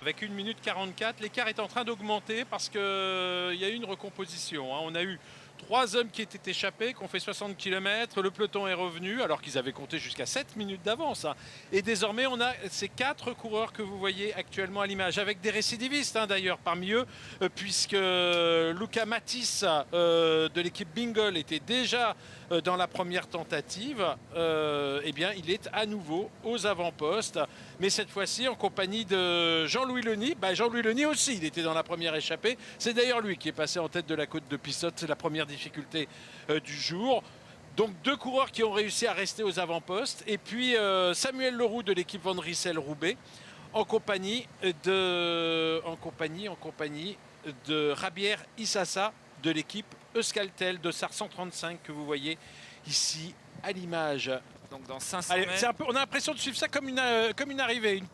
avec 1 minute 44. L'écart est en train d'augmenter parce qu'il y a eu une recomposition. On a eu 3 hommes qui étaient échappés, qui ont fait 60 km. Le peloton est revenu alors qu'ils avaient compté jusqu'à 7 minutes d'avance. Et désormais, on a ces 4 coureurs que vous voyez actuellement à l'image, avec des récidivistes d'ailleurs parmi eux, puisque Luca Matisse de l'équipe Bingle était déjà dans la première tentative. Eh bien, il est à nouveau aux avant-postes, mais cette fois-ci en compagnie de Jean-Louis Leny. Jean-Louis Leny aussi, il était dans la première échappée. C'est d'ailleurs lui qui est passé en tête de la côte de Pissotte. C'est la première difficulté du jour. Donc 2 coureurs qui ont réussi à rester aux avant-postes. Et puis Samuel Leroux de l'équipe Van Rissel-Roubaix en compagnie de Javier Issassa de l'équipe Euskaltel de SAR 135 que vous voyez ici à l'image. Donc dans 500 mètres. On a l'impression de suivre ça comme une arrivée, une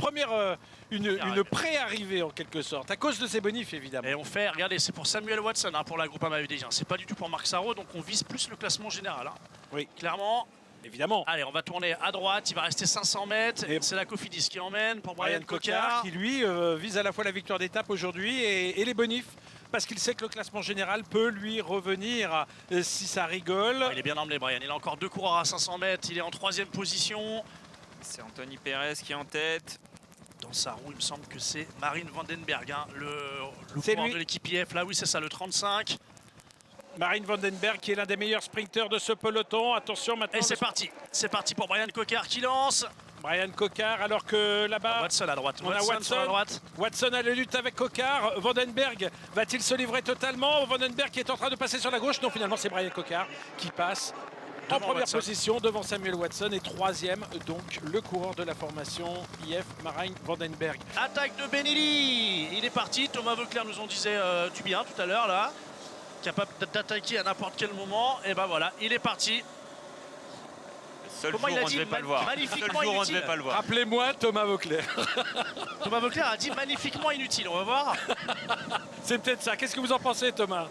pré-arrivée en quelque sorte, à cause de ces bonifs évidemment. Et on fait, regardez, c'est pour Samuel Watson pour la Groupama FDJ. C'est pas du tout pour Marc Sarraud, donc on vise plus le classement général. Oui, clairement. Évidemment. Allez, on va tourner à droite, il va rester 500 mètres. C'est la Cofidis qui emmène pour Brian Cocard. Cocard. Qui lui vise à la fois la victoire d'étape aujourd'hui et les bonifs. Parce qu'il sait que le classement général peut lui revenir si ça rigole. Il est bien emmené, Brian. Il a encore 2 coureurs à 500 mètres. Il est en 3e position. C'est Anthony Perez qui est en tête. Dans sa roue, il me semble que c'est Marine Vandenberg, le coureur de l'équipe IF. Là, oui, c'est ça, le 35. Marine Vandenberg qui est l'un des meilleurs sprinteurs de ce peloton. Attention maintenant. Et c'est parti pour Brian Cocard qui lance. Brian Cocard, alors que là-bas, Watson à droite. On a Watson à droite. Watson a la lutte avec Cocard. Vandenberg va-t-il se livrer totalement? Vandenberg qui est en train de passer sur la gauche. Non, finalement, c'est Brian Cocard qui passe en première position devant Samuel Watson et 3e, donc le coureur de la formation IF, Marine Vandenberg. Attaque de Benelli. Il est parti. Thomas Vauclair nous en disait du bien tout à l'heure, là. Capable d'attaquer à n'importe quel moment. Et ben voilà, il est parti. Seul jour, on ne devait pas le voir. Magnifiquement inutile. Rappelez-moi Thomas Vauclair. Thomas Vauclair a dit magnifiquement inutile, on va voir. C'est peut-être ça. Qu'est-ce que vous en pensez, Thomas?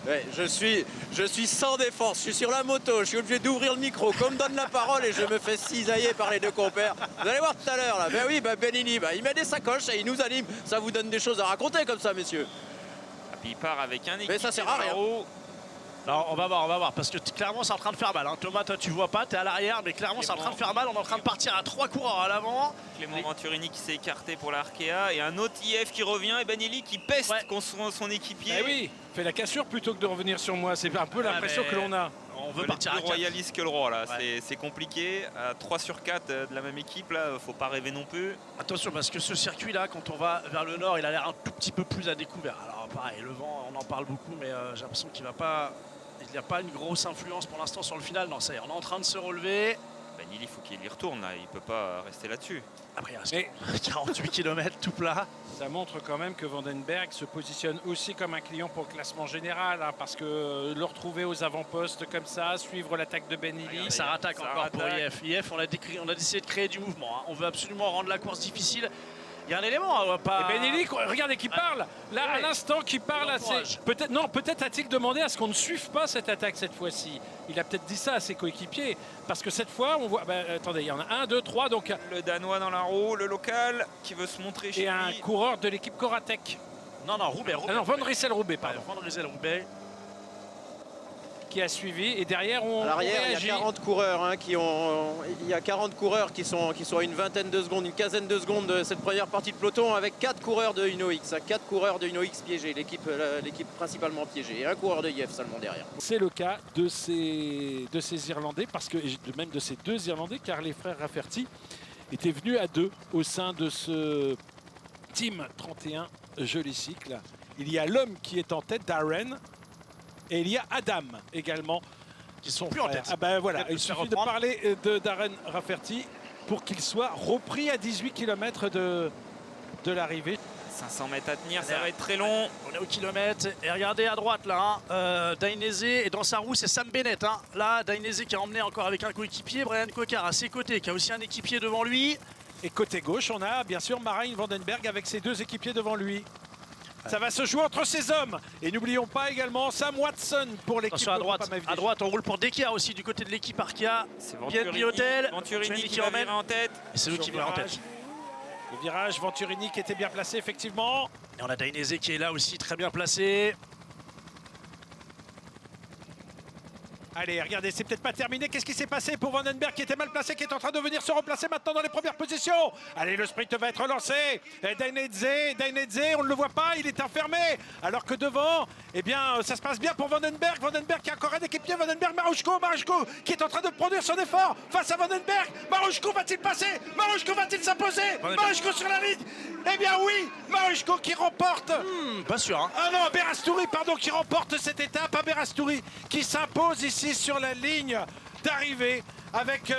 Ouais, je suis sans défense, je suis sur la moto, je suis obligé d'ouvrir le micro, comme donne la parole et je me fais cisailler par les 2 compères. Vous allez voir tout à l'heure là, ben oui, Benini, il met des sacoches et il nous anime, ça vous donne des choses à raconter comme ça, messieurs. Et puis il part avec un équipe. Mais ça sert à rien. Alors on va voir, parce que clairement c'est en train de faire mal. Thomas, toi tu vois pas, t'es à l'arrière, mais clairement c'est en train de faire mal. On est en train de partir à 3 coureurs à l'avant. Clément Venturini qui s'est écarté pour l'Arkea et un autre IF qui revient et Benelli qui peste contre son équipier. Eh oui, fait la cassure plutôt que de revenir sur moi. C'est un peu l'impression que l'on a. On veut partir à 4. Royaliste que le roi là, c'est compliqué. À 3 sur 4 de la même équipe là, faut pas rêver non plus. Attention parce que ce circuit là, quand on va vers le nord, il a l'air un tout petit peu plus à découvert. Alors pareil, le vent, on en parle beaucoup, mais j'ai l'impression qu'il va pas. Il n'y a pas une grosse influence pour l'instant sur le final. Non, ça y est, on est en train de se relever. Benelli, il faut qu'il y retourne là, il peut pas rester là-dessus. Après, il reste 48 km tout plat. Ça montre quand même que Vandenberg se positionne aussi comme un client pour le classement général, parce que le retrouver aux avant-postes comme ça, suivre l'attaque de Benelli. Ça rattaque encore pour IF. IF, on a décidé de créer du mouvement. On veut absolument rendre la course difficile. Il y a un élément, on va pas. Et Benelli, regardez qui parle. Là, à l'instant, qui parle. Peut-être a-t-il demandé à ce qu'on ne suive pas cette attaque cette fois-ci. Il a peut-être dit ça à ses coéquipiers. Parce que cette fois, on voit. Attendez, il y en a 1, 2, 3. Donc, le Danois dans la roue, le local qui veut se montrer chez lui. Et un coureur de l'équipe Coratec. Non, Roubaix. Non, Van Rissel-Roubaix, pardon. Van Rissel-Roubaix. Qui a suivi et derrière on à l'arrière il y a 40 coureurs il y a 40 coureurs qui sont à une vingtaine de secondes, une quinzaine de secondes de cette première partie de peloton avec 4 coureurs de UNOX, 4 coureurs de UNOX piégés, l'équipe principalement piégée et un coureur de IF seulement derrière. C'est le cas de ces Irlandais, parce que même de ces 2 Irlandais, car les frères Rafferty étaient venus à 2 au sein de ce Team 31 Joli Cycle. Il y a l'homme qui est en tête, Darren. Et il y a Adam également qui sont plus en tête. Voilà, il suffit de parler de Darren Rafferty pour qu'il soit repris à 18 km de l'arrivée. 500 mètres à tenir, ça va être très long. On est au kilomètre. Et regardez à droite là, Dainese et dans sa roue c'est Sam Bennett. Là, Dainese qui a emmené encore avec un coéquipier, Brian Cocard à ses côtés, qui a aussi un équipier devant lui. Et côté gauche, on a bien sûr Marijn Vandenberg avec ses 2 équipiers devant lui. Ça va se jouer entre ces hommes. Et n'oublions pas également Sam Watson pour l'équipe à droite. À droite, on roule pour Dekea aussi du côté de l'équipe Arkea. C'est Venturini qui emmène en tête. Et c'est lui qui vient en tête. Le virage, Venturini qui était bien placé, effectivement. Et on a Dainese qui est là aussi, très bien placé. Allez, regardez, c'est peut-être pas terminé. Qu'est-ce qui s'est passé pour Vandenberg qui était mal placé, qui est en train de venir se replacer maintenant dans les premières positions. Allez, le sprint va être lancé. Dainese, on ne le voit pas, il est enfermé. Alors que devant, eh bien, ça se passe bien pour Vandenberg. Vandenberg qui a encore un équipier. Vandenberg, Marushko qui est en train de produire son effort face à Vandenberg. Marushko va-t-il passer? Marushko va-t-il s'imposer? Marushko sur la ligne. Eh bien oui, Marushko qui remporte. Pas sûr, hein. Ah non, Berastouri, pardon, qui remporte cette étape. Berastouri qui s'impose ici sur la ligne d'arrivée avec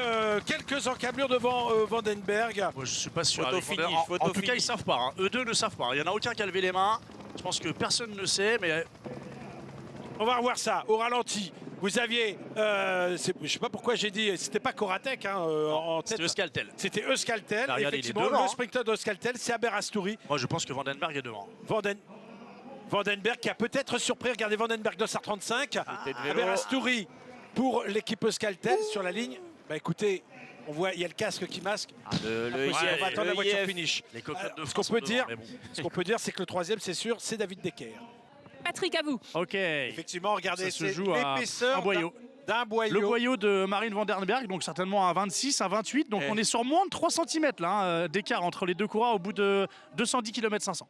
quelques encablures devant Vandenberg. Moi, je suis pas sûr. Photo Avec finish, Vandenberg. photo En tout cas, finish. ils savent pas. Hein. Eux deux ne savent pas. Il n'y en a aucun qui a levé les mains. Je pense que personne ne sait, mais On va revoir ça au ralenti. Vous aviez, je sais pas pourquoi j'ai dit, c'était pas Koratek hein, en tête. c'est Euskaltel. C'était Euskaltel. Là, regardez, il est Effectivement, devant, le hein. sprinter d'Euskaltel, c'est Berastouri. Moi, je pense que Vandenberg est devant. Vandenberg qui a peut-être surpris. Regardez Vandenberg 235. C'était de vélo. Berastouri pour l'équipe Euskaltel sur la ligne. Bah écoutez, on voit, il y a le casque qui masque. Le On va attendre la voiture IF. finish. Les cocottes de Ce qu'on France peut sont devant, dire, mais bon. ce qu'on peut dire, c'est que le troisième, c'est sûr, c'est David Decker. Patrick, à vous. Ok. Effectivement, regardez, Ça se c'est joue à l'épaisseur un boyau. d'un boyau. Le boyau de Marine Vandenberg, donc certainement à 26, à 28. Donc Eh. on est sur moins de 3 cm d'écart entre les deux coureurs au bout de 210 km 500.